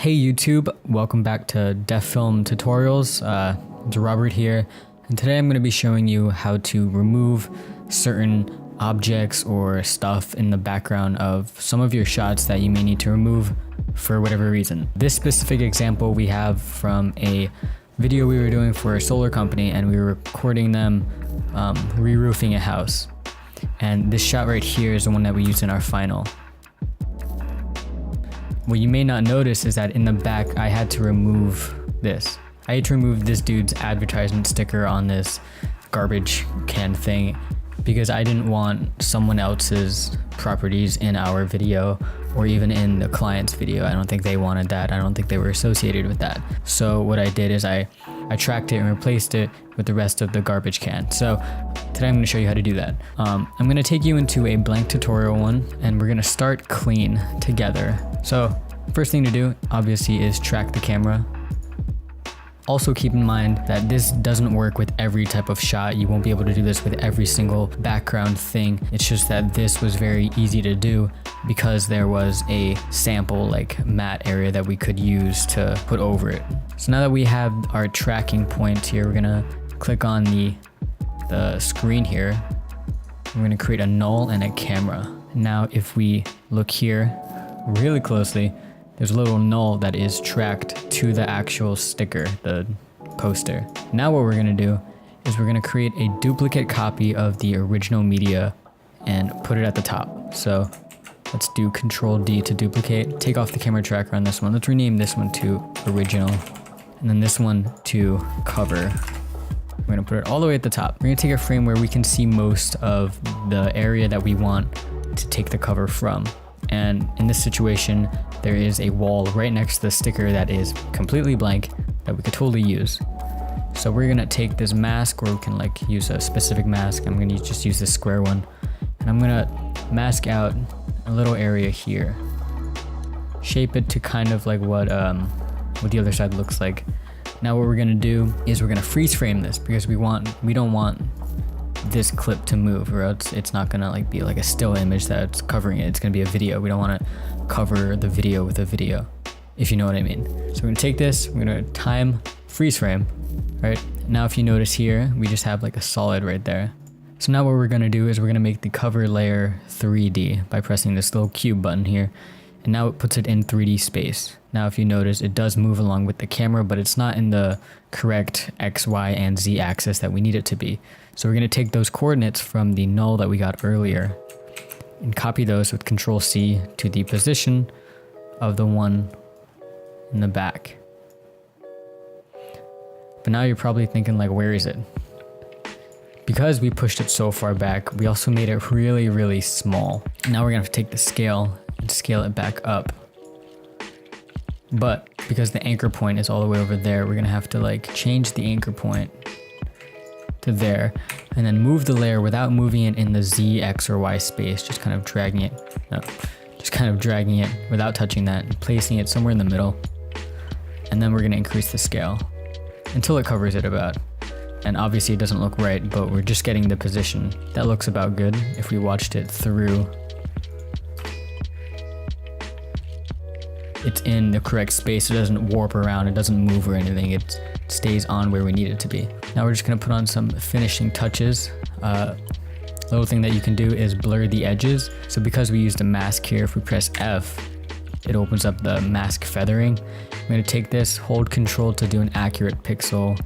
Hey YouTube, welcome back to Deft Film tutorials. It's Robert here, and today I'm going to be showing you how to remove certain objects or stuff in the background of some of your shots that you may need to remove for whatever reason. This specific example we have from a video we were doing for a solar company, and we were recording them re-roofing a house. And this shot right here is the one that we used in our final. What you may not notice is that in the back, I had to remove this. I had to remove this dude's advertisement sticker on this garbage can thing because I didn't want someone else's properties in our video or even in the client's video. I don't think they wanted that. I don't think they were associated with that. So what I did is I tracked it and replaced it with the rest of the garbage can. So today I'm going to show you how to do that. I'm going to take you into a blank tutorial one, and we're going to start clean together. So first thing to do obviously is track the camera. Also keep in mind that this doesn't work with every type of shot. You won't be able to do this with every single background thing. It's just that this was very easy to do because there was a sample like matte area that we could use to put over it. So now that we have our tracking points here, we're gonna click on the screen here. We're gonna create a null and a camera. Now if we look here really closely, there's a little null that is tracked to the actual sticker, the poster. Now what we're gonna do is we're gonna create a duplicate copy of the original media and put it at the top. So let's do Control D to duplicate. Take off the camera tracker on this one. Let's rename this one to original, and then this one to cover. We're gonna put it all the way at the top. We're gonna take a frame where we can see most of the area that we want to take the cover from. And in this situation, there is a wall right next to the sticker that is completely blank that we could totally use. So we're gonna take this mask, or we can like use a specific mask. I'm gonna just use this square one, and I'm gonna mask out a little area here. Shape it to kind of like what the other side looks like. Now what we're gonna do is we're gonna freeze frame this because we don't want this clip to move, or else it's not gonna like be like a still image that's covering it. It's gonna be a video. We don't want to cover the video with a video, if you know what I mean. So we're gonna take this, we're gonna time freeze frame. Right now, if you notice here, we just have like a solid right there. So now what we're gonna do is we're gonna make the cover layer 3D by pressing this little cube button here, and now it puts it in 3D space. Now if you notice, it does move along with the camera, but it's not in the correct X, Y, and Z axis that we need it to be. So we're gonna take those coordinates from the null that we got earlier and copy those with Control C to the position of the one in the back. But now you're probably thinking like, where is it? Because we pushed it so far back, we also made it really, really small. Now we're gonna have to take the scale and scale it back up. But because the anchor point is all the way over there, we're gonna have to like change the anchor point to there, and then move the layer without moving it in the Z, X, or Y space, just kind of dragging it, without touching that, and placing it somewhere in the middle. And then we're gonna increase the scale until it covers it about. And obviously it doesn't look right, but we're just getting the position. That looks about good if we watched it through. It's in the correct space. It doesn't warp around, it doesn't move or anything. It stays on where we need it to be. Now we're just gonna put on some finishing touches. Little thing that you can do is blur the edges. So because we used a mask here, if we press F, it opens up the mask feathering. I'm gonna take this, hold Control to do an accurate pixel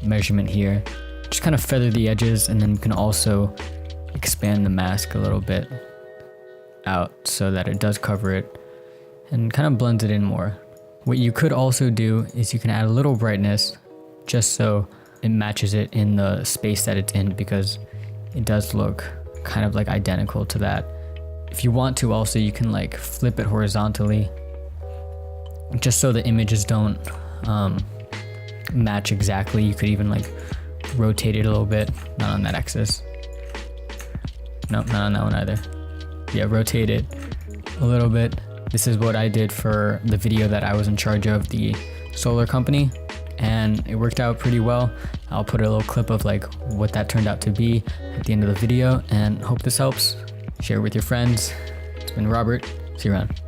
measurement here. Just kind of feather the edges, and then we can also expand the mask a little bit out so that it does cover it and kind of blends it in more. What you could also do is you can add a little brightness just so it matches it in the space that it's in, because it does look kind of like identical to that. If you want to also, you can like flip it horizontally just so the images don't match exactly. You could even like rotate it a little bit, not on that axis. Nope, not on that one either. Yeah, rotate it a little bit. This is what I did for the video that I was in charge of, the solar company, and it worked out pretty well. I'll put a little clip of like what that turned out to be at the end of the video, and hope this helps. Share it with your friends. It's been Robert. See you around.